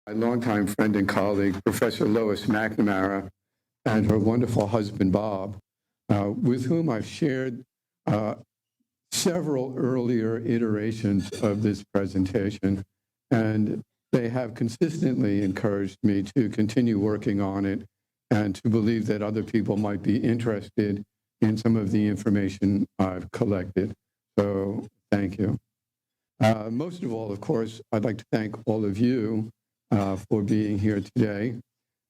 my longtime friend and colleague, Professor Lois McNamara, and her wonderful husband, Bob, with whom I've shared several earlier iterations of this presentation. And they have consistently encouraged me to continue working on it and to believe that other people might be interested in some of the information I've collected. So thank you. Most of all, of course, I'd like to thank all of you for being here today.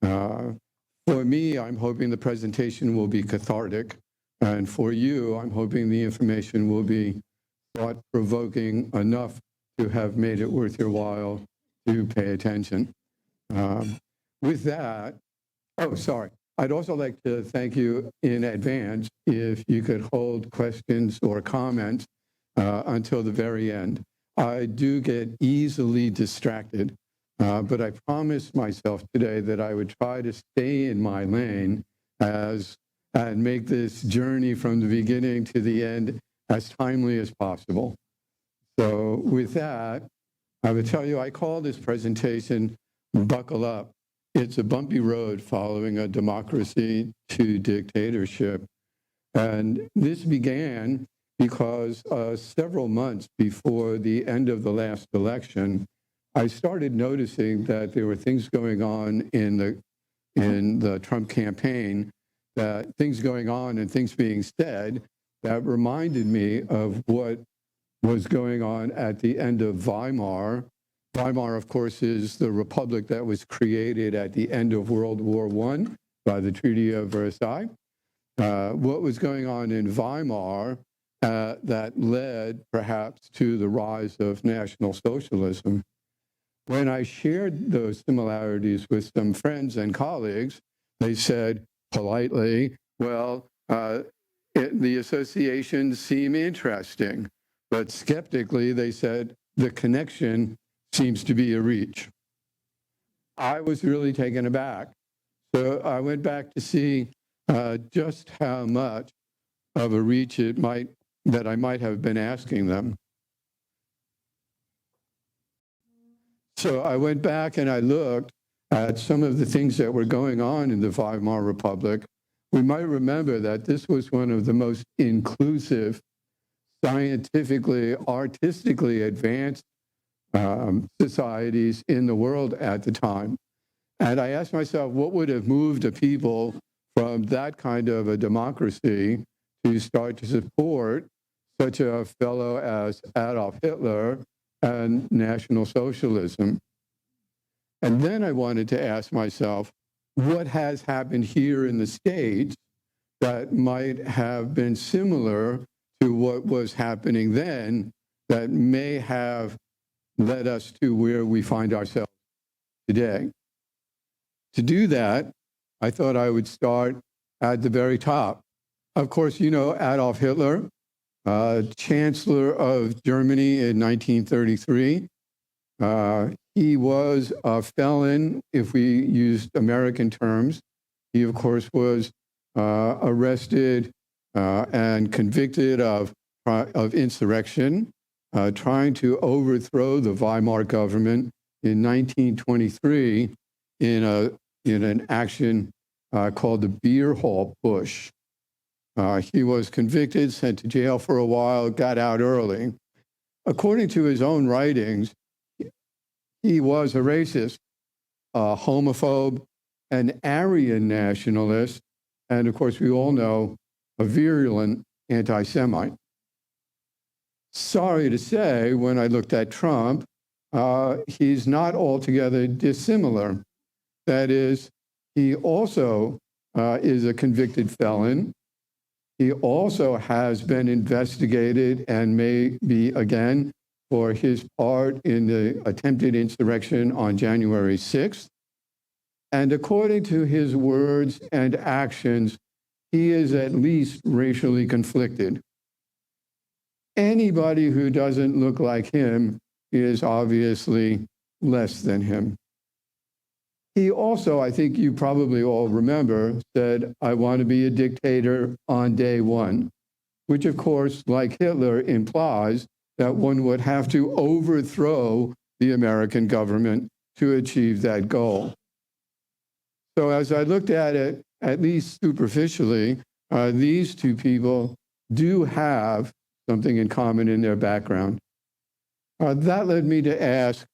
For me, I'm hoping the presentation will be cathartic. And for you, I'm hoping the information will be thought-provoking enough to have made it worth your while to pay attention. With that, oh, sorry. I'd also like to thank you in advance if you could hold questions or comments until the very end. I do get easily distracted, but I promised myself today that I would try to stay in my lane and make this journey from the beginning to the end as timely as possible. So with that, I would tell you I call this presentation Buckle Up. It's a bumpy road following a democracy to dictatorship. And this began because several months before the end of the last election, I started noticing that there were things going on in the Trump campaign, that things going on and things being said that reminded me of what was going on at the end of Weimar. Weimar, of course, is the republic that was created at the end of World War I by the Treaty of Versailles. What was going on in Weimar that led perhaps to the rise of National Socialism. When I shared those similarities with some friends and colleagues, they said politely, well, the associations seem interesting, but skeptically they said the connection seems to be a reach. I was really taken aback. So I went back to see just how much of a reach that I might have been asking them. So I went back and I looked at some of the things that were going on in the Weimar Republic. We might remember that this was one of the most inclusive, scientifically, artistically advanced societies in the world at the time. And I asked myself, what would have moved a people from that kind of a democracy to start to support such a fellow as Adolf Hitler and National Socialism? And then I wanted to ask myself, what has happened here in the States that might have been similar to what was happening then that may have led us to where we find ourselves today? To do that, I thought I would start at the very top. Of course, you know Adolf Hitler, Chancellor of Germany in 1933. He was a felon, if we used American terms. He, of course, was arrested and convicted of insurrection, trying to overthrow the Weimar government in 1923 in an action called the Beer Hall Push. He was convicted, sent to jail for a while, got out early. According to his own writings, he was a racist, a homophobe, an Aryan nationalist, and of course, we all know, a virulent anti-Semite. Sorry to say, when I looked at Trump, he's not altogether dissimilar. That is, he also is a convicted felon. He also has been investigated and may be again for his part in the attempted insurrection on January 6th. And according to his words and actions, he is at least racially conflicted. Anybody who doesn't look like him is obviously less than him. He also, I think you probably all remember, said, "I want to be a dictator on day one," which of course, like Hitler, implies that one would have to overthrow the American government to achieve that goal. So as I looked at it, at least superficially, these two people do have something in common in their background. That led me to ask,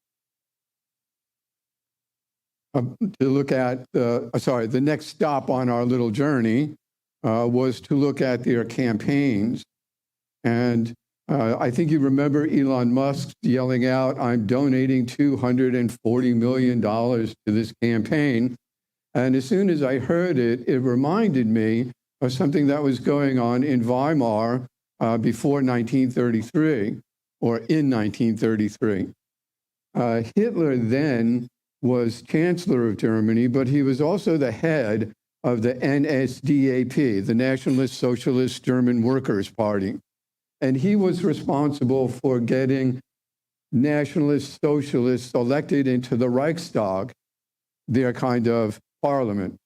to look at the next stop on our little journey was to look at their campaigns. And I think you remember Elon Musk yelling out, "I'm donating $240 million to this campaign." And as soon as I heard it, it reminded me of something that was going on in Weimar before 1933, or in 1933. Hitler then was Chancellor of Germany, but he was also the head of the NSDAP, the Nationalist Socialist German Workers' Party. And he was responsible for getting nationalist socialists elected into the Reichstag, their kind of parliament.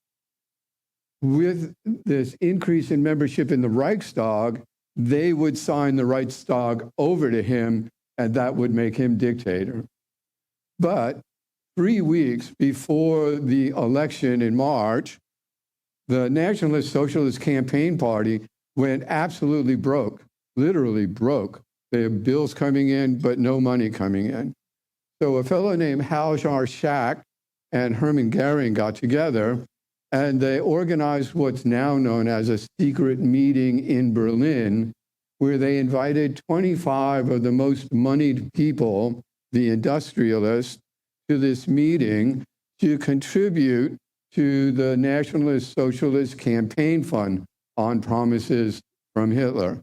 With this increase in membership in the Reichstag, they would sign the Reichstag over to him, and that would make him dictator. But 3 weeks before the election in March, the Nationalist Socialist Campaign Party went absolutely broke, literally broke. They had bills coming in, but no money coming in. So a fellow named Haljar Schacht and Hermann Goering got together, and they organized what's now known as a secret meeting in Berlin, where they invited 25 of the most moneyed people, the industrialists, to this meeting to contribute to the Nationalist Socialist Campaign Fund on promises from Hitler.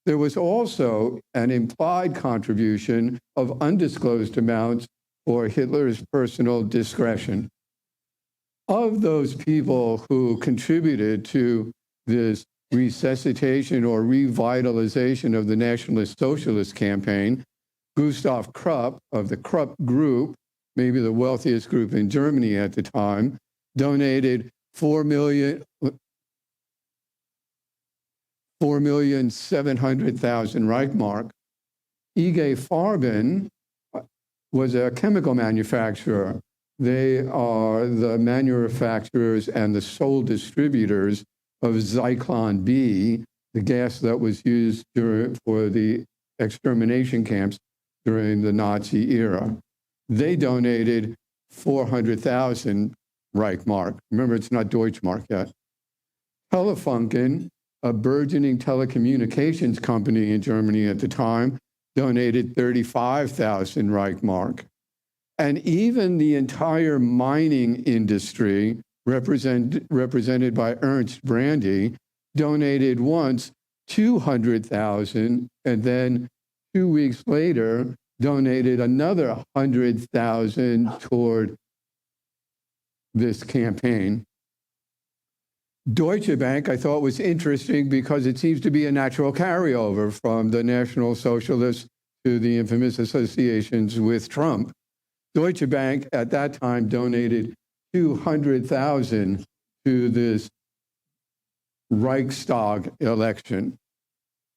There was also an implied contribution of undisclosed amounts for Hitler's personal discretion. Of those people who contributed to this resuscitation or revitalization of the Nationalist Socialist campaign, Gustav Krupp of the Krupp Group, maybe the wealthiest group in Germany at the time, donated 4,700,000 Reichmark. IG Farben was a chemical manufacturer. They are the manufacturers and the sole distributors of Zyklon B, the gas that was used for the extermination camps during the Nazi era. They donated 400,000 Reichmark. Remember, it's not Deutschmark yet. Telefunken, a burgeoning telecommunications company in Germany at the time, donated 35,000 Reichmark. And even the entire mining industry, represented by Ernst Brandy, donated once 200,000, and then 2 weeks later, donated another 100,000 toward this campaign. Deutsche Bank, I thought, was interesting because it seems to be a natural carryover from the National Socialists to the infamous associations with Trump. Deutsche Bank at that time donated 200,000 to this Reichstag election.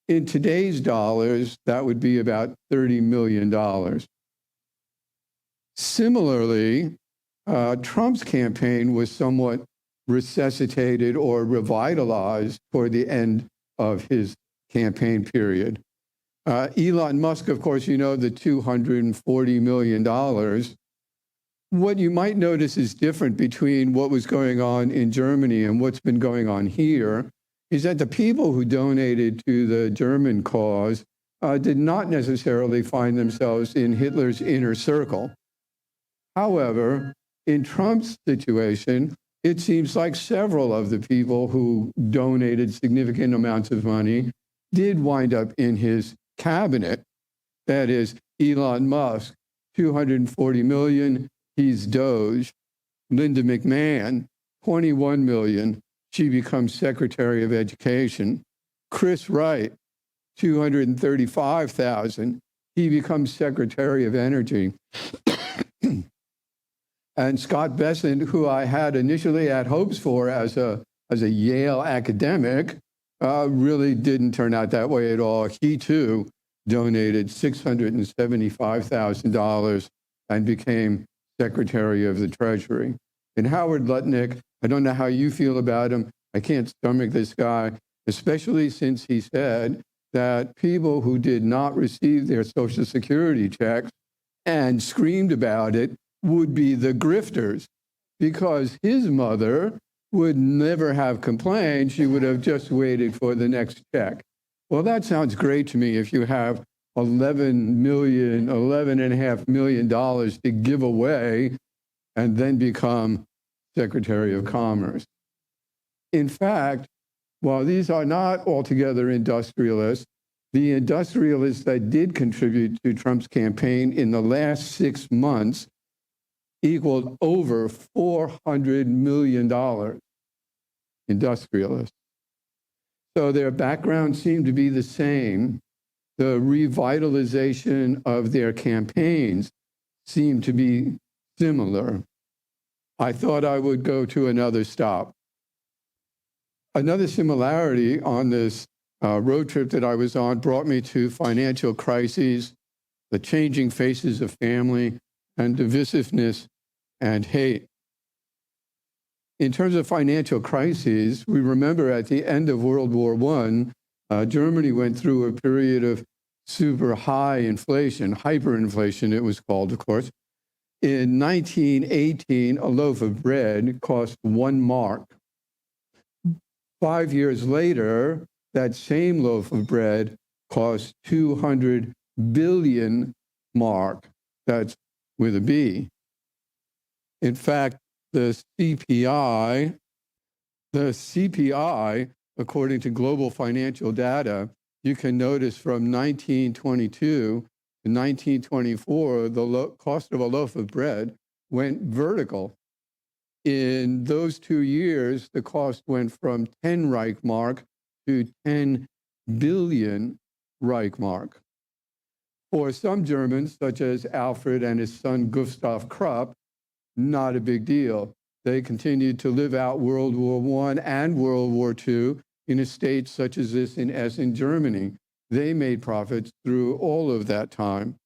In today's dollars, that would be about $30 million. Similarly, Trump's campaign was somewhat resuscitated or revitalized toward the end of his campaign period. Elon Musk, of course, you know, the $240 million. What you might notice is different between what was going on in Germany and what's been going on here is that the people who donated to the German cause did not necessarily find themselves in Hitler's inner circle. However, in Trump's situation, it seems like several of the people who donated significant amounts of money did wind up in his cabinet. That is, Elon Musk, 240 million, he's Doge. Linda McMahon, 21 million, she becomes Secretary of Education. Chris Wright, 235,000, he becomes Secretary of Energy. And Scott Bessent, who I had initially had hopes for as a Yale academic, really didn't turn out that way at all. He too donated $675,000 and became Secretary of the Treasury. And Howard Lutnick, I don't know how you feel about him. I can't stomach this guy, especially since he said that people who did not receive their Social Security checks and screamed about it would be the grifters, because his mother would never have complained. She would have just waited for the next check. Well, that sounds great to me if you have $11.5 million to give away and then become Secretary of Commerce. In fact, while these are not altogether industrialists, the industrialists that did contribute to Trump's campaign in the last 6 months equaled over $400 million. Industrialists. So their backgrounds seem to be the same. The revitalization of their campaigns seemed to be similar. I thought I would go to another stop. Another similarity on this road trip that I was on brought me to financial crises, the changing faces of family, and divisiveness and hate. In terms of financial crises, we remember at the end of World War I, Germany went through a period of super high inflation, hyperinflation it was called, of course. In 1918, a loaf of bread cost 1 mark. 5 years later, that same loaf of bread cost 200 billion mark. That's with a B. In fact, the CPI, according to global financial data, you can notice from 1922 to 1924, the cost of a loaf of bread went vertical. In those 2 years, the cost went from 10 Reichmark to 10 billion Reichmark. For some Germans, such as Alfred and his son Gustav Krupp, not a big deal. They continued to live out World War I and World War II in a state such as this in Essen, Germany. They made profits through all of that time,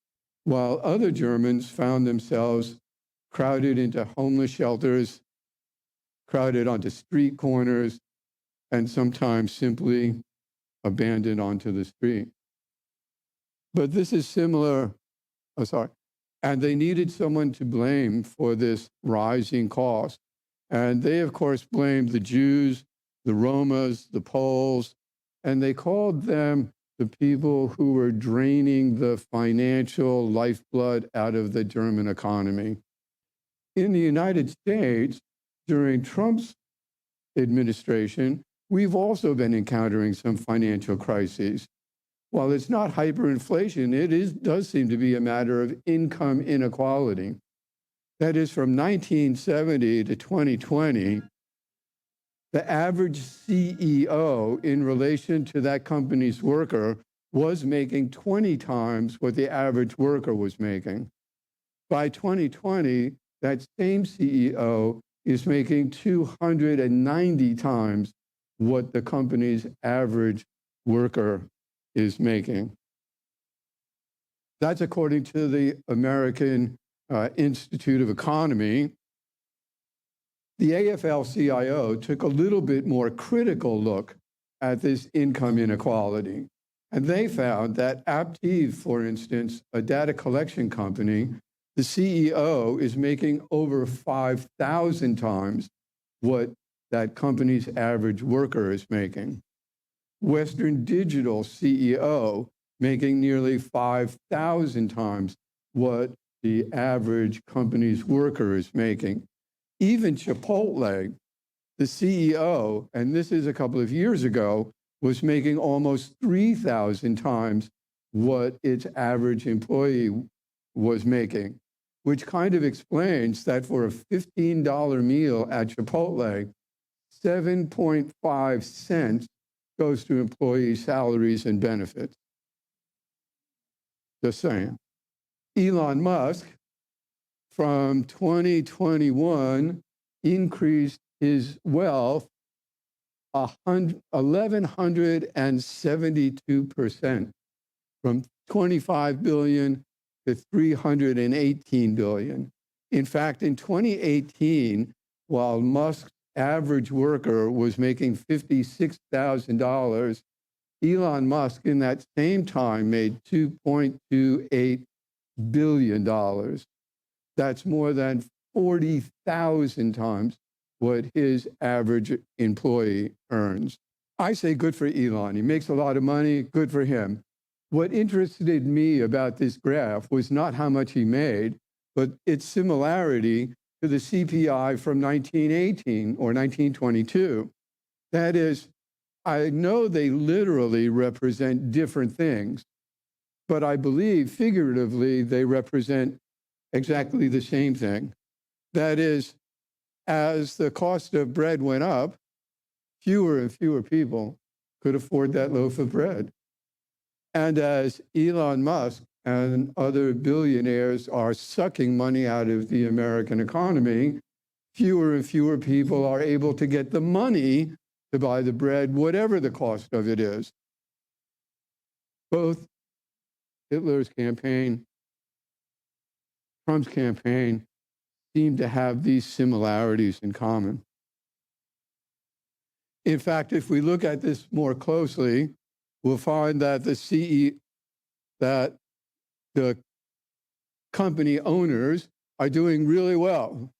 while other Germans found themselves crowded into homeless shelters, crowded onto street corners, and sometimes simply abandoned onto the street. But this is similar, and they needed someone to blame for this rising cost. And they, of course, blamed the Jews, the Romas, the Poles, and they called them the people who were draining the financial lifeblood out of the German economy. In the United States, during Trump's administration, we've also been encountering some financial crises. While it's not hyperinflation, it does seem to be a matter of income inequality. That is, from 1970 to 2020, the average CEO in relation to that company's worker was making 20 times what the average worker was making. By 2020, that same CEO is making 290 times what the company's average worker is making. That's according to the American Institute of Economy. The AFL-CIO took a little bit more critical look at this income inequality. And they found that Aptiv, for instance, a data collection company, the CEO is making over 5,000 times what that company's average worker is making. Western Digital CEO making nearly 5,000 times what the average company's worker is making. Even Chipotle, the CEO, and this is a couple of years ago, was making almost 3,000 times what its average employee was making, which kind of explains that for a $15 meal at Chipotle, 7.5 cents goes to employee salaries and benefits. Just saying. Elon Musk, from 2021, increased his wealth 1,172%, from 25 billion to 318 billion. In fact, in 2018, while Musk's average worker was making $56,000, Elon Musk in that same time made $2.28 billion. That's more than 40,000 times what his average employee earns. I say good for Elon. He makes a lot of money, good for him. What interested me about this graph was not how much he made, but its similarity to the CPI from 1918 or 1922. That is, I know they literally represent different things, but I believe figuratively they represent exactly the same thing. That is, as the cost of bread went up, fewer and fewer people could afford that loaf of bread. And as Elon Musk and other billionaires are sucking money out of the American economy, fewer and fewer people are able to get the money to buy the bread, whatever the cost of it is. Both Hitler's campaign, Trump's campaign, seem to have these similarities in common. In fact, if we look at this more closely, we'll find that that the company owners are doing really well.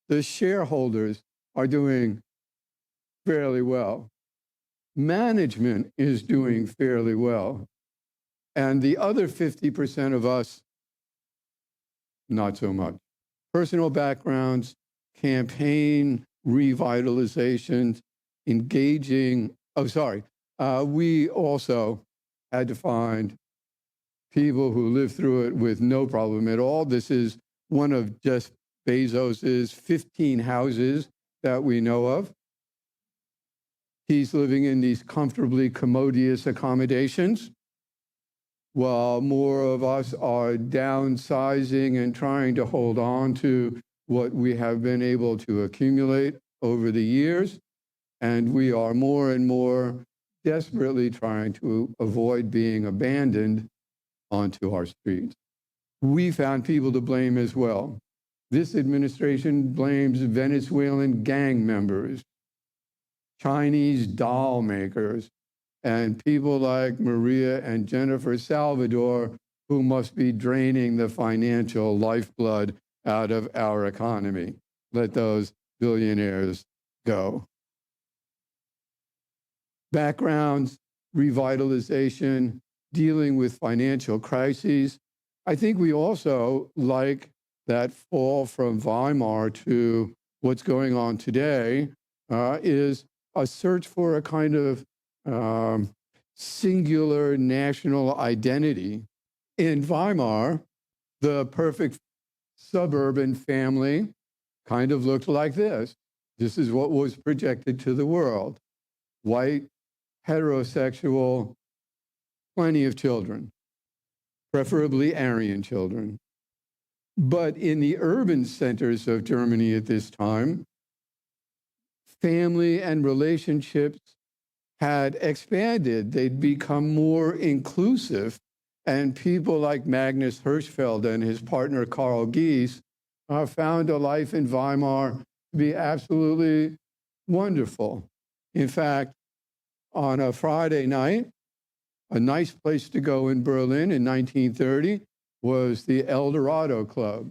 The shareholders are doing fairly well. Management is doing fairly well. And the other 50% of us, not so much. Personal backgrounds, campaign revitalization, engaging, we also had to find people who lived through it with no problem at all. This is one of Jeff Bezos's 15 houses that we know of. He's living in these comfortably commodious accommodations, while more of us are downsizing and trying to hold on to what we have been able to accumulate over the years. And we are more and more desperately trying to avoid being abandoned onto our streets. We found people to blame as well. This administration blames Venezuelan gang members, Chinese doll makers, and people like Maria and Jennifer Salvador, who must be draining the financial lifeblood out of our economy. Let those billionaires go. Backgrounds, revitalization, dealing with financial crises. I think we also, like that fall from Weimar to what's going on today, is a search for a kind of singular national identity. In Weimar, the perfect suburban family kind of looked like this. This is what was projected to the world. White, heterosexual, plenty of children, preferably Aryan children. But in the urban centers of Germany at this time, family and relationships had expanded. They'd become more inclusive. And people like Magnus Hirschfeld and his partner Karl Gies found a life in Weimar to be absolutely wonderful. In fact, on a Friday night, a nice place to go in Berlin in 1930 was the El Dorado Club.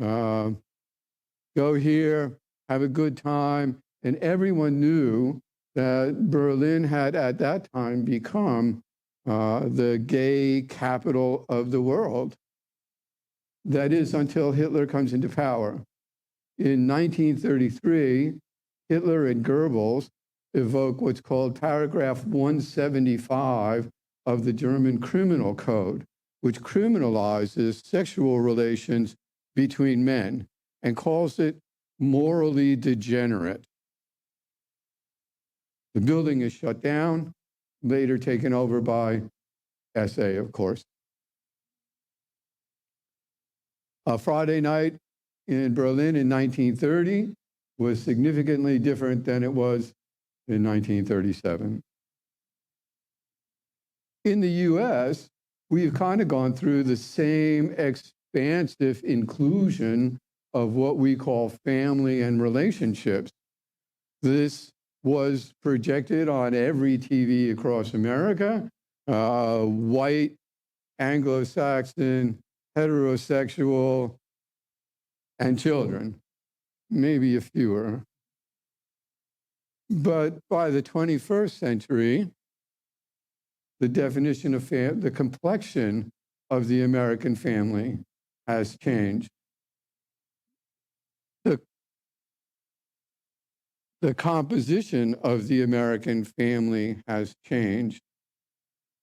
Go here, have a good time. And everyone knew that Berlin had at that time become the gay capital of the world. That is, until Hitler comes into power. In 1933, Hitler and Goebbels evoke what's called paragraph 175 of the German Criminal Code, which criminalizes sexual relations between men and calls it morally degenerate. The building is shut down, later taken over by SA, of course. A Friday night in Berlin in 1930 was significantly different than it was in 1937. In the US, we've kind of gone through the same expansive inclusion of what we call family and relationships. This was projected on every TV across America, white, Anglo-Saxon, heterosexual, and children, maybe a fewer. But by the 21st century, the definition of the complexion of the American family has changed. The composition of the American family has changed.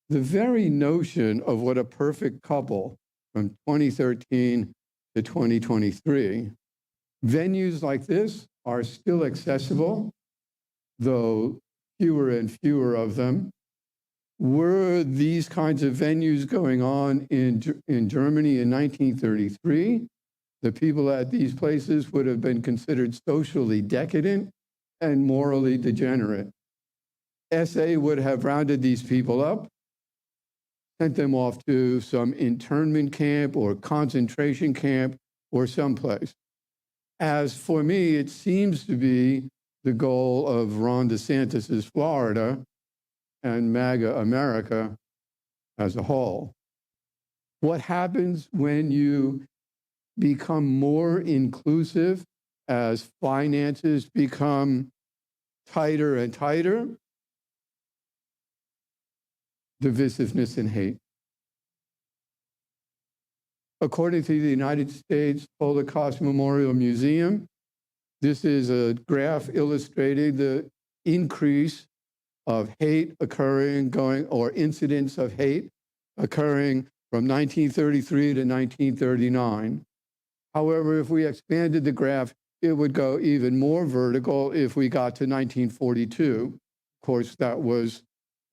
The very notion of what a perfect couple from 2013 to 2023, venues like this are still accessible, though fewer and fewer of them. Were these kinds of venues going on in Germany in 1933? The people at these places would have been considered socially decadent and morally degenerate. SA would have rounded these people up, sent them off to some internment camp or concentration camp or someplace. As for me, it seems to be the goal of Ron DeSantis's Florida and MAGA America as a whole. What happens when you become more inclusive as finances become tighter and tighter? Divisiveness and hate. According to the United States Holocaust Memorial Museum, this is a graph illustrating the increase of hate occurring, or incidents of hate occurring from 1933 to 1939. However, if we expanded the graph, it would go even more vertical if we got to 1942. Of course, that was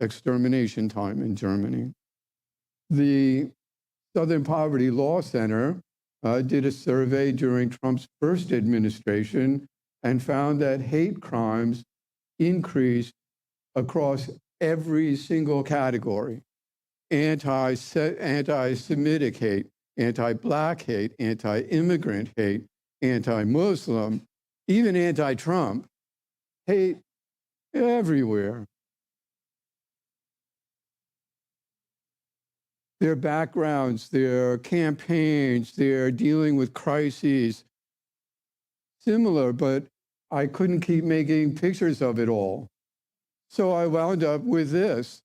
extermination time in Germany. The Southern Poverty Law Center did a survey during Trump's first administration and found that hate crimes increased across every single category: anti-Semitic hate, anti-Black hate, anti-immigrant hate, anti-Muslim, even anti-Trump, hate everywhere. Their backgrounds, their campaigns, their dealing with crises, similar, but I couldn't keep making pictures of it all. So I wound up with this.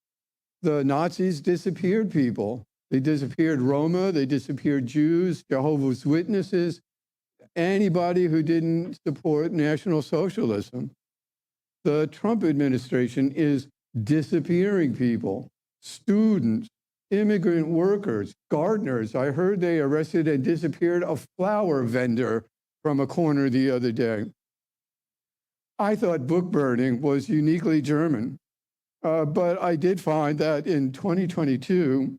The Nazis disappeared people. They disappeared Roma, they disappeared Jews, Jehovah's Witnesses, anybody who didn't support National Socialism. The Trump administration is disappearing people, students, immigrant workers, gardeners. I heard they arrested and disappeared a flower vendor from a corner the other day. I thought book burning was uniquely German, but I did find that in 2022,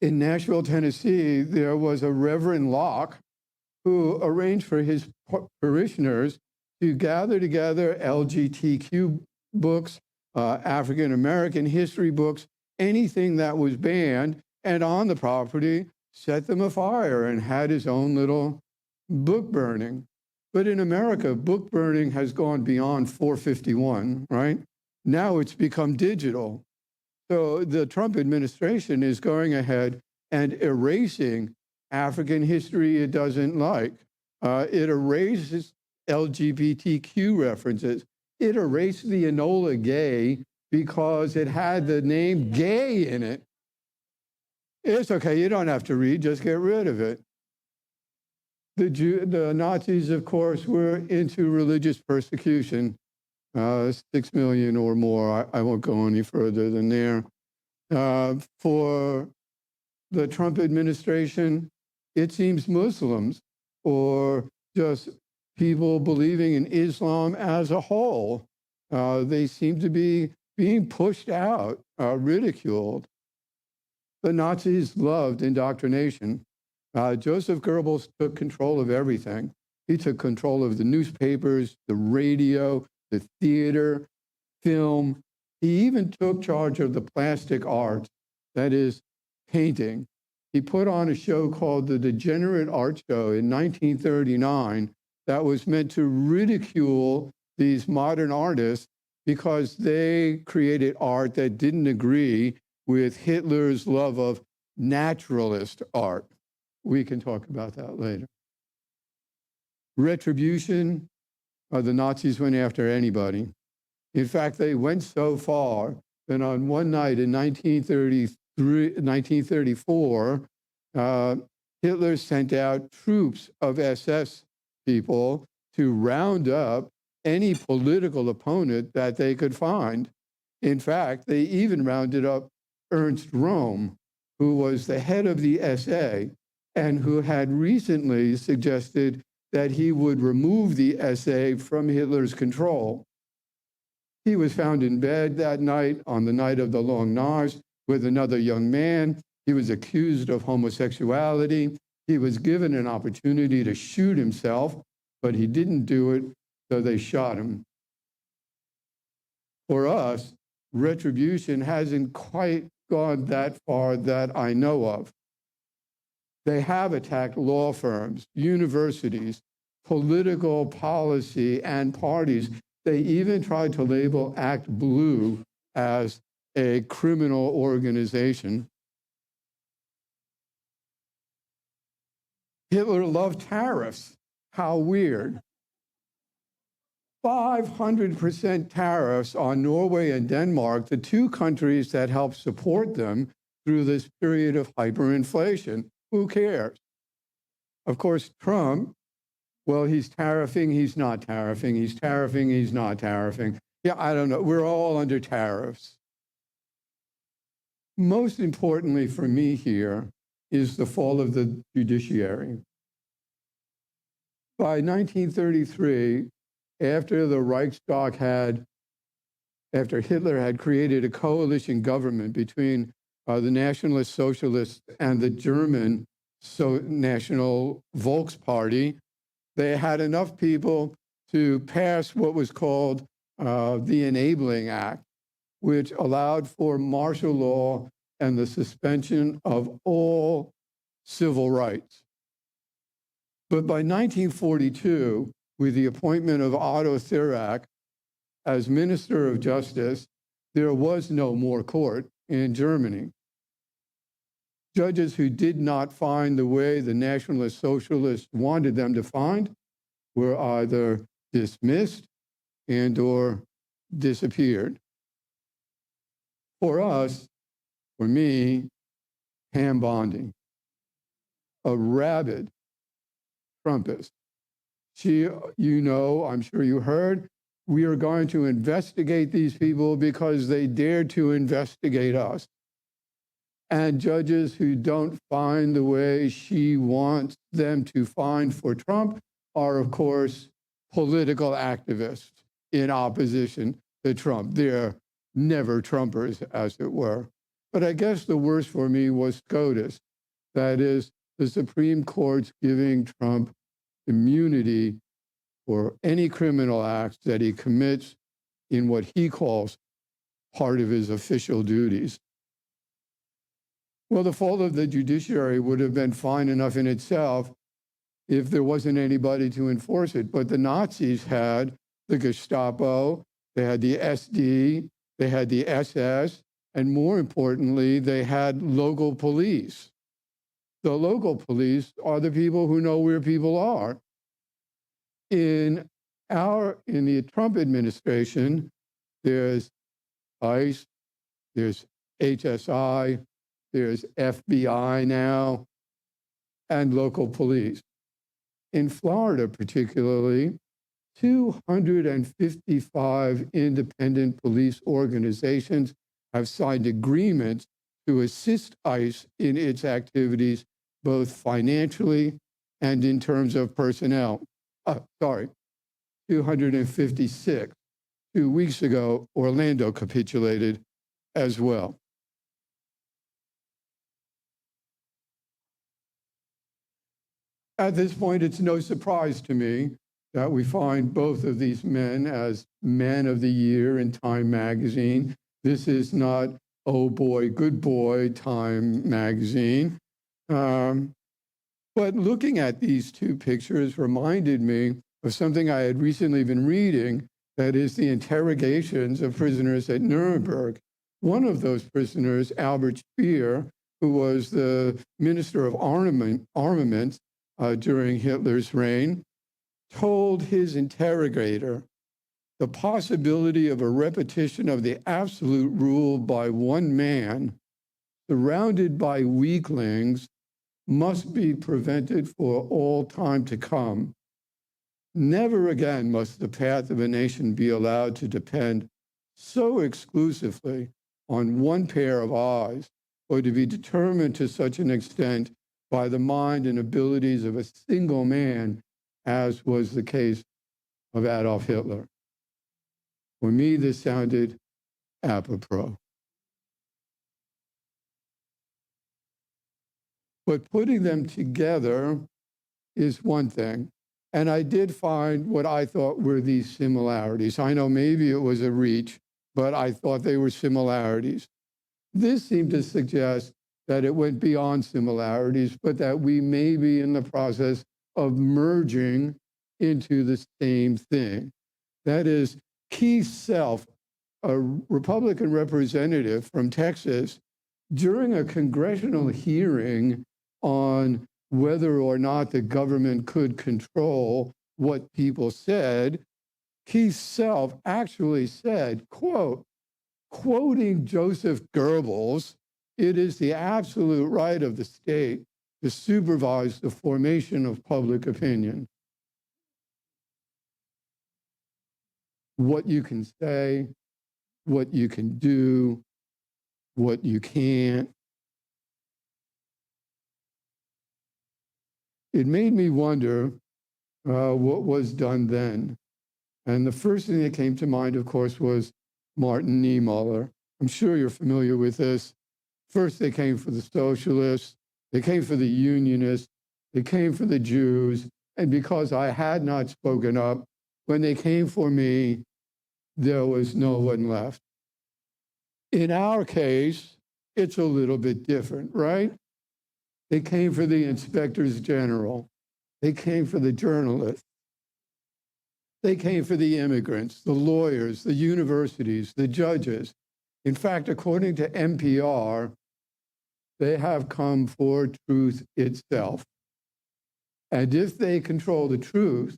in Nashville, Tennessee, there was a Reverend Locke who arranged for his parishioners to gather together LGBTQ books, African American history books, anything that was banned, and on the property, set them afire and had his own little book burning. But in America, book burning has gone beyond 451, right? Now it's become digital. So the Trump administration is going ahead and erasing African history it doesn't like. It erases LGBTQ references. It erased the Enola Gay because it had the name gay in it. It's okay, you don't have to read, just get rid of it. The Nazis, of course, were into religious persecution, 6 million or more. I won't go any further than there. For the Trump administration, it seems Muslims or just people believing in Islam as a whole, they seem to be being pushed out, ridiculed. The Nazis loved indoctrination. Joseph Goebbels took control of everything. He took control of the newspapers, the radio, the theater, film. He even took charge of the plastic arts, that is, painting. he put on a show called the Degenerate Art Show in 1939 that was meant to ridicule these modern artists because they created art that didn't agree with Hitler's love of naturalist art. We can talk about that later. Retribution, the Nazis went after anybody. In fact, they went so far that on one night in 1934, Hitler sent out troops of SS people to round up any political opponent that they could find. In fact, they even rounded up Ernst Röhm, who was the head of the SA and who had recently suggested that he would remove the SA from Hitler's control. He was found in bed that night, on the night of the Long March, with another young man. He was accused of homosexuality. He was given an opportunity to shoot himself, but he didn't do it, so they shot him. For us, retribution hasn't quite gone that far that I know of. They have attacked law firms, universities, political policy, and parties. They even tried to label Act Blue as a criminal organization. Hitler loved tariffs. How weird. 500% tariffs on Norway and Denmark, the two countries that helped support them through this period of hyperinflation. Who cares? Of course, Trump, well, he's tariffing, he's not tariffing, he's tariffing, he's not tariffing. Yeah, I don't know. We're all under tariffs. Most importantly for me here is the fall of the judiciary. By 1933, after Hitler had created a coalition government between the Nationalist Socialists and the German National Volksparty, they had enough people to pass what was called the Enabling Act, which allowed for martial law and the suspension of all civil rights. But by 1942, with the appointment of Otto Thierack as Minister of Justice, there was no more court in Germany. Judges who did not find the way the Nationalist Socialists wanted them to find were either dismissed and or disappeared. For us, for me, Pam Bondi, a rabid Trumpist. She, I'm sure you heard, we are going to investigate these people because they dared to investigate us. And judges who don't find the way she wants them to find for Trump are, of course, political activists in opposition to Trump. They're never Trumpers, as it were. But I guess the worst for me was SCOTUS, that is, the Supreme Court's giving Trump immunity for any criminal acts that he commits in what he calls part of his official duties. Well, the fall of the judiciary would have been fine enough in itself if there wasn't anybody to enforce it. But the Nazis had the Gestapo, they had the SD, they had the SS, and more importantly, they had local police. The local police are the people who know where people are. In the Trump administration, there's ICE, there's HSI, there's FBI now, and local police. In Florida, particularly, 255 independent police organizations have signed agreements to assist ICE in its activities, both financially and in terms of personnel. 256. 2 weeks ago, Orlando capitulated as well. At this point, it's no surprise to me that we find both of these men as Men of the Year in Time magazine. This is not, oh boy, good boy, Time magazine. But looking at these two pictures reminded me of something I had recently been reading, that is the interrogations of prisoners at Nuremberg. One of those prisoners, Albert Speer, who was the Minister of Armaments during Hitler's reign, told his interrogator the possibility of a repetition of the absolute rule by one man, surrounded by weaklings, must be prevented for all time to come. Never again must the path of a nation be allowed to depend so exclusively on one pair of eyes, or to be determined to such an extent by the mind and abilities of a single man, as was the case of Adolf Hitler. For me, this sounded apropos. But putting them together is one thing. And I did find what I thought were these similarities. I know maybe it was a reach, but I thought they were similarities. This seemed to suggest that it went beyond similarities, but that we may be in the process of merging into the same thing. That is, Keith Self, a Republican representative from Texas, during a congressional hearing on whether or not the government could control what people said, Keith Self actually said, quote, quoting Joseph Goebbels, "It is the absolute right of the state to supervise the formation of public opinion." What you can say, what you can do, what you can't. It made me wonder what was done then. And the first thing that came to mind, of course, was Martin Niemöller. I'm sure you're familiar with this. First, they came for the socialists, they came for the unionists, they came for the Jews, and because I had not spoken up, when they came for me, there was no one left. In our case, it's a little bit different, right? They came for the inspectors general. They came for the journalists. They came for the immigrants, the lawyers, the universities, the judges. In fact, according to NPR, they have come for truth itself. And if they control the truth,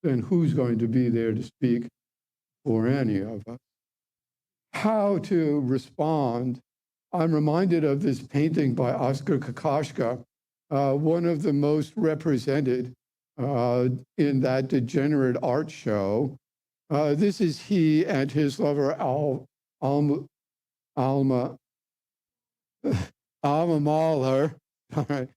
then who's going to be there to speak for any of us? How to respond? I'm reminded of this painting by Oskar Kokoschka, one of the most represented in that degenerate art show. This is he and his lover, Alma Mahler. All right.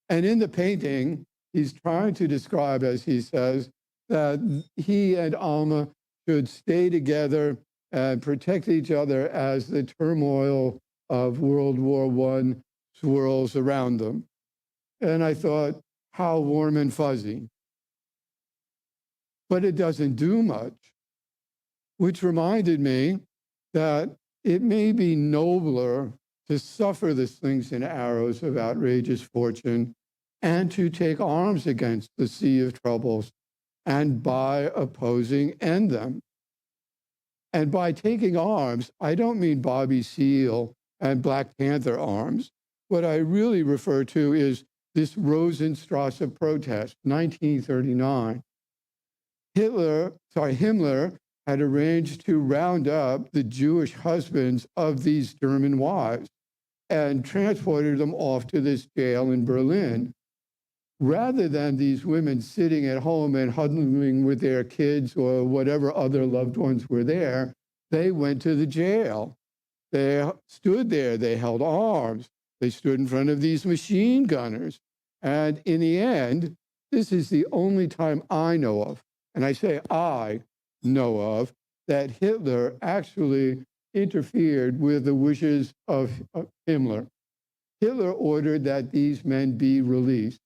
And in the painting, he's trying to describe, as he says, that he and Alma should stay together and protect each other as the turmoil of World War I swirls around them. And I thought, how warm and fuzzy. But it doesn't do much, which reminded me that it may be nobler to suffer the slings and arrows of outrageous fortune and to take arms against the sea of troubles, and by opposing, end them. And by taking arms, I don't mean Bobby Seale and Black Panther arms. What I really refer to is this Rosenstrasse protest, 1939. Himmler had arranged to round up the Jewish husbands of these German wives and transported them off to this jail in Berlin. Rather than these women sitting at home and huddling with their kids or whatever other loved ones were there, they went to the jail. They stood there, they held arms, they stood in front of these machine gunners. And in the end, this is the only time I know of, and I say I know of, that Hitler actually interfered with the wishes of Himmler. Hitler ordered that these men be released.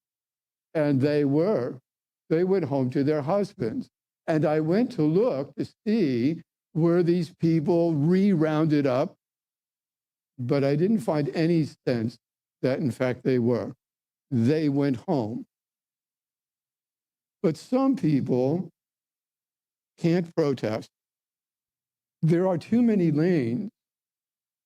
And they were. They went home to their husbands. And I went to look to see, were these people re-rounded up? But I didn't find any sense that in fact they were. They went home. But some people can't protest. There are too many lanes.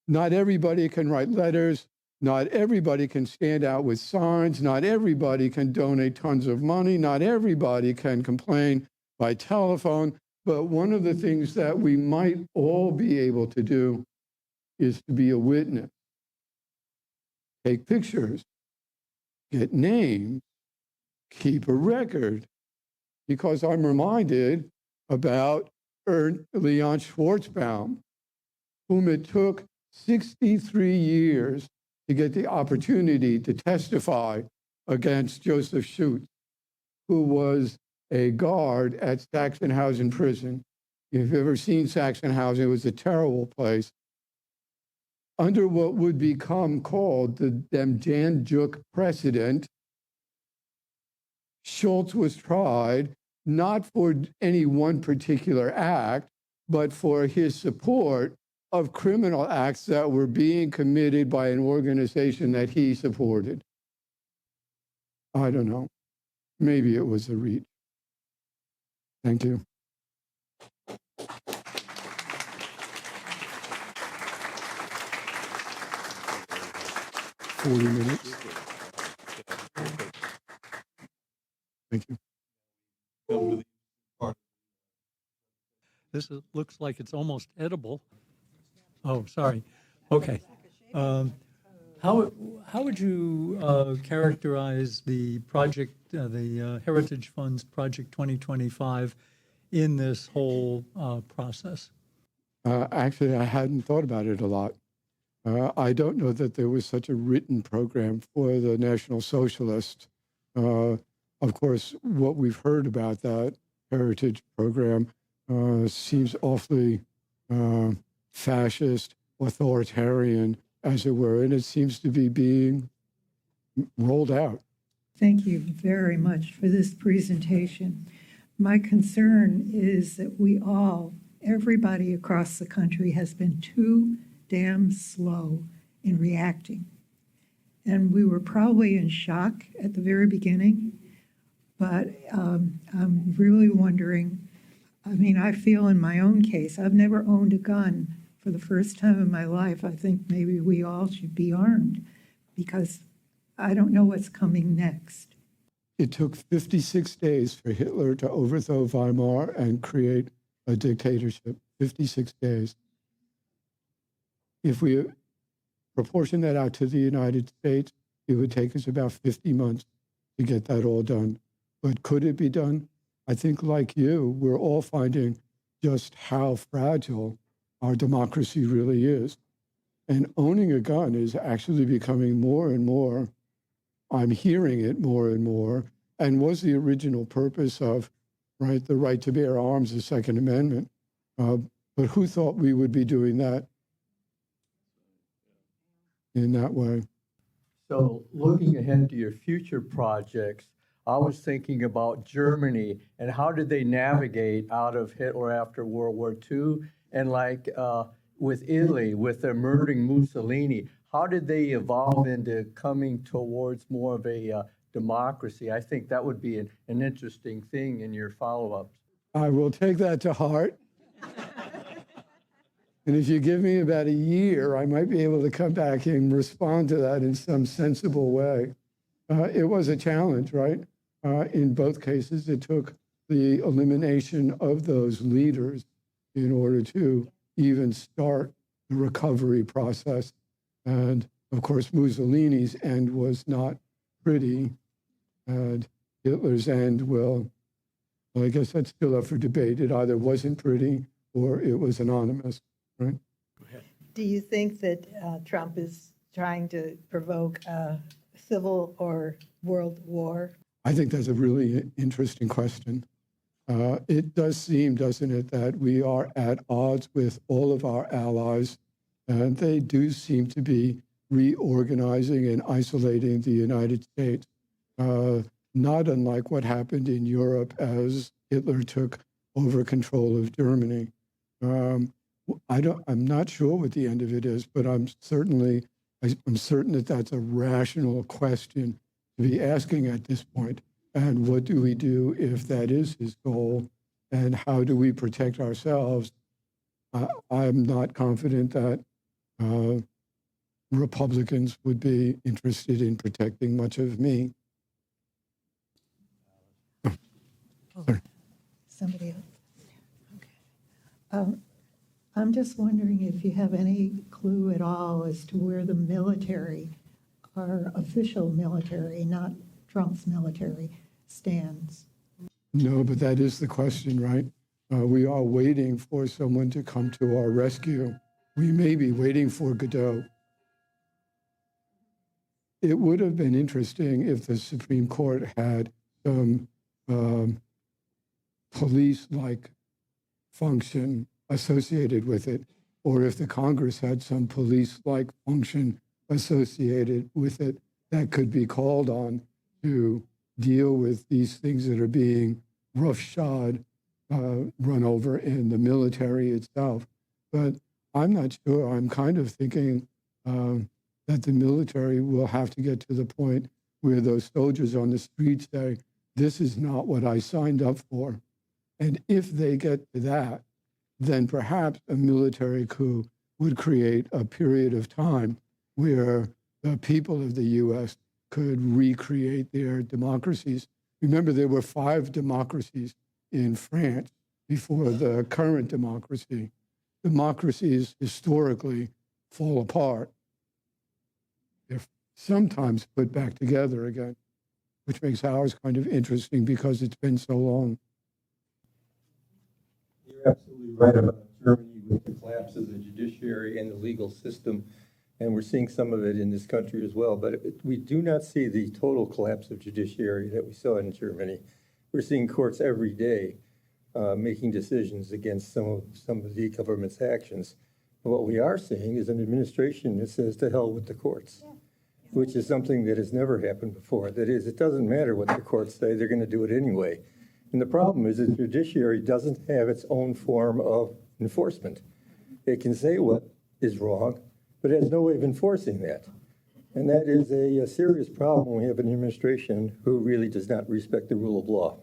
Not everybody can write letters. Not everybody can stand out with signs. Not everybody can donate tons of money. Not everybody can complain by telephone. But one of the things that we might all be able to do is to be a witness. Take pictures, get names, keep a record. Because I'm reminded about Leon Schwartzbaum, whom it took 63 years to get the opportunity to testify against Joseph Schutz, who was a guard at Sachsenhausen prison. If you've ever seen Sachsenhausen, it was a terrible place. Under what would become called the Demjanjuk precedent, Schultz was tried not for any one particular act, but for his support of criminal acts that were being committed by an organization that he supported. I don't know. Maybe it was a reach. Thank you. $40. Thank you. This looks like it's almost edible. Oh, sorry. Okay. How would you characterize the project, the Heritage Fund's Project 2025, in this whole process? Actually, I hadn't thought about it a lot. I don't know that there was such a written program for the National Socialists. Of course, what we've heard about that Heritage program seems awfully fascist, authoritarian, as it were, and it seems to be being rolled out. Thank you very much for this presentation. My concern is that everybody across the country has been too damn slow in reacting. And we were probably in shock at the very beginning, but I'm really wondering, I feel in my own case, I've never owned a gun. For the first time in my life, I think maybe we all should be armed because I don't know what's coming next. It took 56 days for Hitler to overthrow Weimar and create a dictatorship. 56 days. If we proportion that out to the United States, it would take us about 50 months to get that all done. But could it be done? I think, like you, we're all finding just how fragile our democracy really is. And owning a gun is actually becoming more and more, I'm hearing it more and more, and was the original purpose of the right to bear arms, the Second Amendment. But who thought we would be doing that in that way? So looking ahead to your future projects, I was thinking about Germany and how did they navigate out of Hitler after World War II? And with Italy, with their murdering Mussolini, how did they evolve into coming towards more of a democracy? I think that would be an interesting thing in your follow-ups. I will take that to heart. And if you give me about a year, I might be able to come back and respond to that in some sensible way. It was a challenge, right? In both cases, it took the elimination of those leaders in order to even start the recovery process. And of course, Mussolini's end was not pretty. And Hitler's end, well, I guess that's still up for debate. It either wasn't pretty or it was anonymous, right? Go ahead. Do you think that Trump is trying to provoke a civil or world war? I think that's a really interesting question. It does seem, doesn't it, that we are at odds with all of our allies, and they do seem to be reorganizing and isolating the United States, not unlike what happened in Europe as Hitler took over control of Germany. I'm not sure what the end of it is, but I'm certainly I'm certain that that's a rational question to be asking at this point. And what do we do if that is his goal? And how do we protect ourselves? I'm not confident that Republicans would be interested in protecting much of me. Somebody else? Okay. I'm just wondering if you have any clue at all as to where the military, our official military, not Trump's military, stands. No, but that is the question, right? We are waiting for someone to come to our rescue. We may be waiting for Godot. It would have been interesting if the Supreme Court had some police-like function associated with it, or if the Congress had some police-like function associated with it that could be called on to deal with these things that are being roughshod, run over in the military itself. But I'm not sure. I'm kind of thinking that the military will have to get to the point where those soldiers on the street say, this is not what I signed up for. And if they get to that, then perhaps a military coup would create a period of time where the people of the U.S. could recreate their democracies. Remember, there were 5 democracies in France before the current democracy. Democracies historically fall apart. They're sometimes put back together again, which makes ours kind of interesting because it's been so long. You're absolutely right about Germany with the collapse of the judiciary and the legal system, and we're seeing some of it in this country as well. But we do not see the total collapse of judiciary that we saw in Germany. We're seeing courts every day making decisions against some of the government's actions. And what we are seeing is an administration that says to hell with the courts, which is something that has never happened before. That is, it doesn't matter what the courts say, they're going to do it anyway. And the problem is that the judiciary doesn't have its own form of enforcement. It can say what is wrong, but it has no way of enforcing that. And that is a serious problem when we have an administration who really does not respect the rule of law.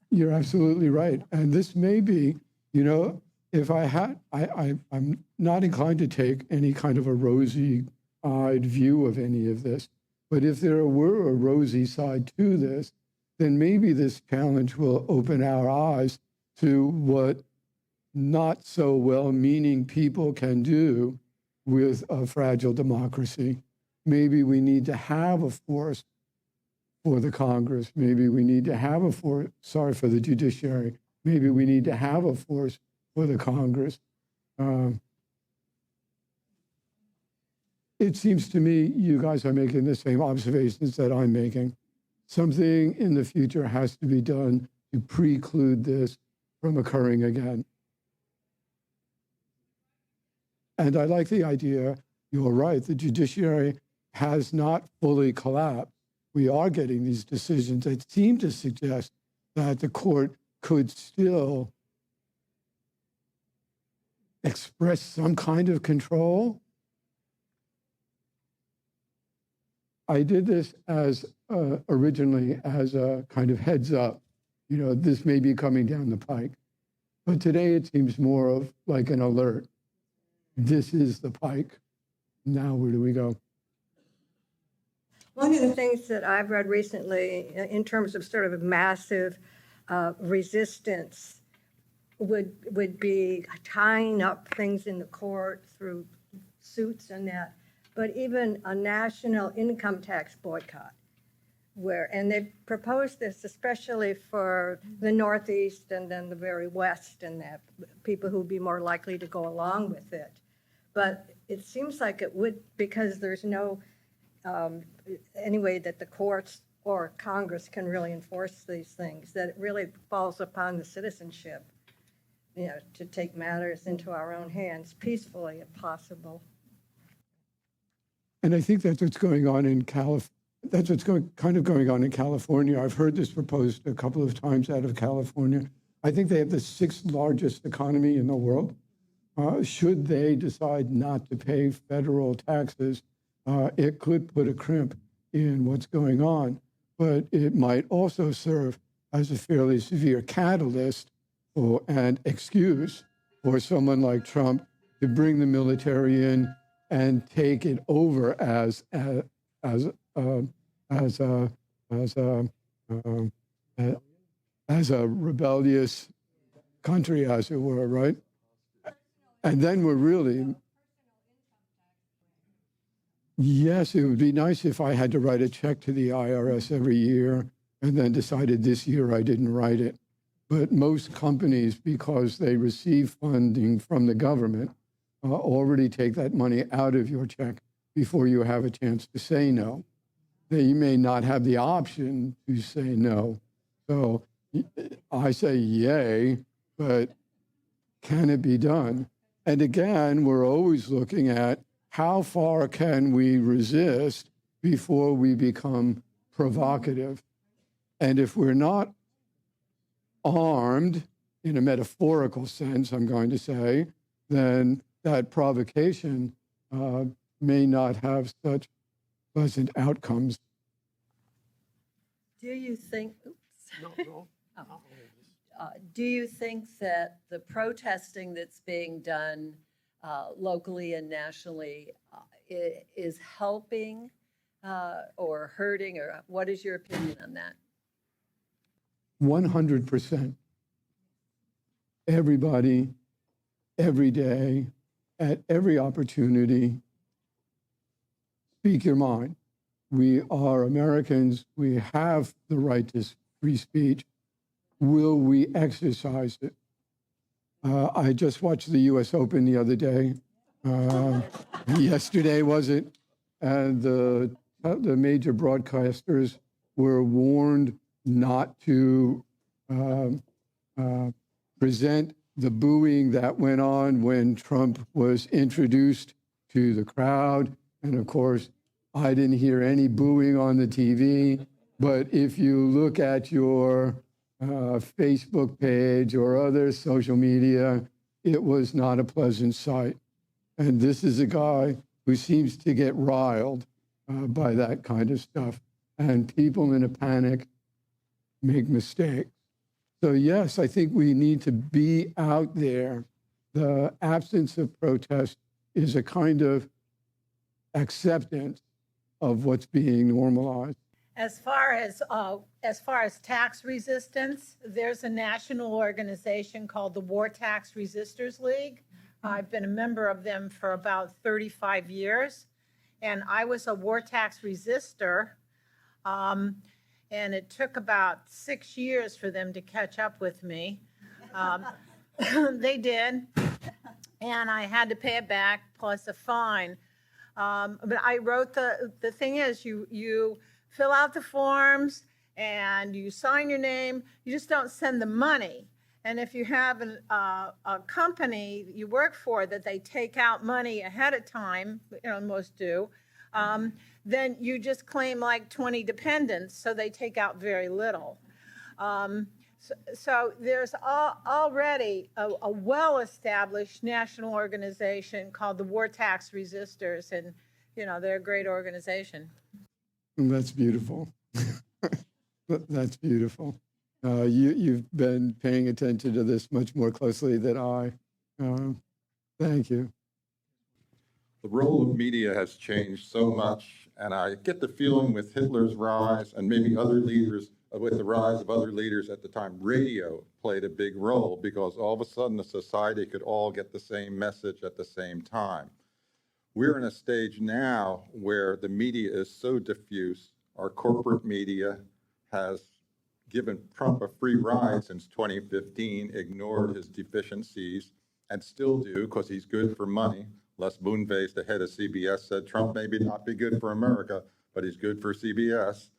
You're absolutely right. And this may be, if I had, I'm not inclined to take any kind of a rosy-eyed view of any of this. But if there were a rosy side to this, then maybe this challenge will open our eyes to what not so well-meaning people can do with a fragile democracy. Maybe we need to have a force for the Congress. Maybe we need to have a force, for the judiciary. Maybe we need to have a force for the Congress. It seems to me you guys are making the same observations that I'm making. Something in the future has to be done to preclude this from occurring again. And I like the idea, you're right, the judiciary has not fully collapsed. We are getting these decisions that seem to suggest that the court could still express some kind of control. I did this as originally as a kind of heads up, this may be coming down the pike. But today it seems more of like an alert. This is the pike. Now where do we go? One of the things that I've read recently in terms of sort of a massive resistance would be tying up things in the court through suits and that, but even a national income tax boycott. And they've proposed this especially for the Northeast and then the very West, and that people who would be more likely to go along with it. But it seems like it would, because there's no any way that the courts or Congress can really enforce these things, that it really falls upon the citizenship, to take matters into our own hands peacefully if possible. And I think that's what's going on in That's what's kind of going on in California. I've heard this proposed a couple of times out of California. I think they have the 6th largest economy in the world. should they decide not to pay federal taxes, it could put a crimp in what's going on, but it might also serve as a fairly severe catalyst and excuse for someone like Trump to bring the military in and take it over as a rebellious country, as it were, right? And then we're really, yes, it would be nice if I had to write a check to the IRS every year and then decided this year I didn't write it. But most companies, because they receive funding from the government, already take that money out of your check before you have a chance to say no. They may not have the option to say no. So I say yay, but can it be done? And again, we're always looking at how far can we resist before we become provocative. And if we're not armed, in a metaphorical sense, I'm going to say, then that provocation may not have such pleasant outcomes. Do you think, do you think that the protesting that's being done locally and nationally is helping or hurting, or what is your opinion on that? 100%. Everybody, every day, at every opportunity, speak your mind. We are Americans. We have the right to free speech. Will we exercise it? I just watched the U.S. Open the other day. Yesterday, was it? And the major broadcasters were warned not to present the booing that went on when Trump was introduced to the crowd. And of course, I didn't hear any booing on the TV. But if you look at your Facebook page or other social media, it was not a pleasant sight. And this is a guy who seems to get riled by that kind of stuff. And people in a panic make mistakes. So yes, I think we need to be out there. The absence of protest is a kind of acceptance of what's being normalized. As far as tax resistance, there's a national organization called the War Tax Resisters League. I've been a member of them for about 35 years, and I was a war tax resistor. And it took about 6 years for them to catch up with me. They did, and I had to pay it back plus a fine. But I wrote the thing is, you fill out the forms and you sign your name. You just don't send the money. And if you have a company you work for that they take out money ahead of time, most do, then you just claim like 20 dependents, so they take out very little. So there's already a well-established national organization called the War Tax Resisters, and they're a great organization. That's beautiful. That's beautiful. You've been paying attention to this much more closely than I. Thank you. The role of media has changed so much, and I get the feeling with Hitler's rise and maybe other leaders, with the rise of other leaders at the time, radio played a big role because all of a sudden the society could all get the same message at the same time. We're in a stage now where the media is so diffuse. Our corporate media has given Trump a free ride since 2015, ignored his deficiencies, and still do because he's good for money. Les Moonves, the head of CBS, said Trump may not be good for America, but he's good for CBS.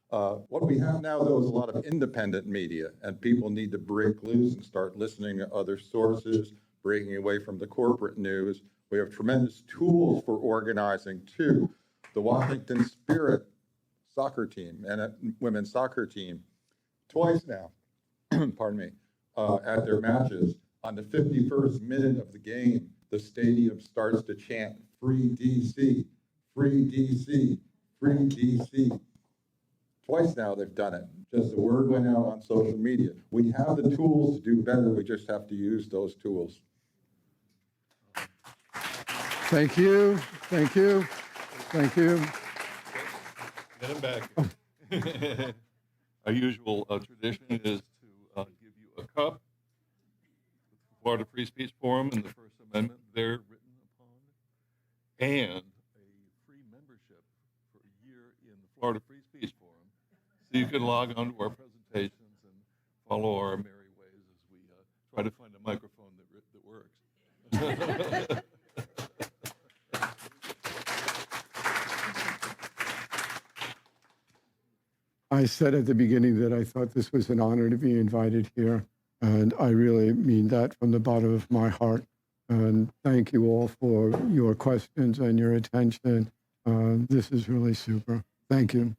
What we have now, though, is a lot of independent media, and people need to break loose and start listening to other sources, breaking away from the corporate news. We have tremendous tools for organizing, too. The Washington Spirit soccer team and women's soccer team, twice now, pardon me, at their matches, On the 51st minute of the game, the stadium starts to chant, "Free DC, free DC, free DC." Twice now they've done it. Just the word went out on social media. We have the tools to do better. We just have to use those tools. Thank you, thank you, thank you. Get him back. Our usual tradition is to give you a cup, Florida Free Speech Forum and the First Amendment there written upon, and a free membership for a year in the Florida Free Speech Forum, so you can log on to our presentations and follow our merry ways as we try to find a microphone that works. I said at the beginning that I thought this was an honor to be invited here, and I really mean that from the bottom of my heart. And thank you all for your questions and your attention. This is really super. Thank you.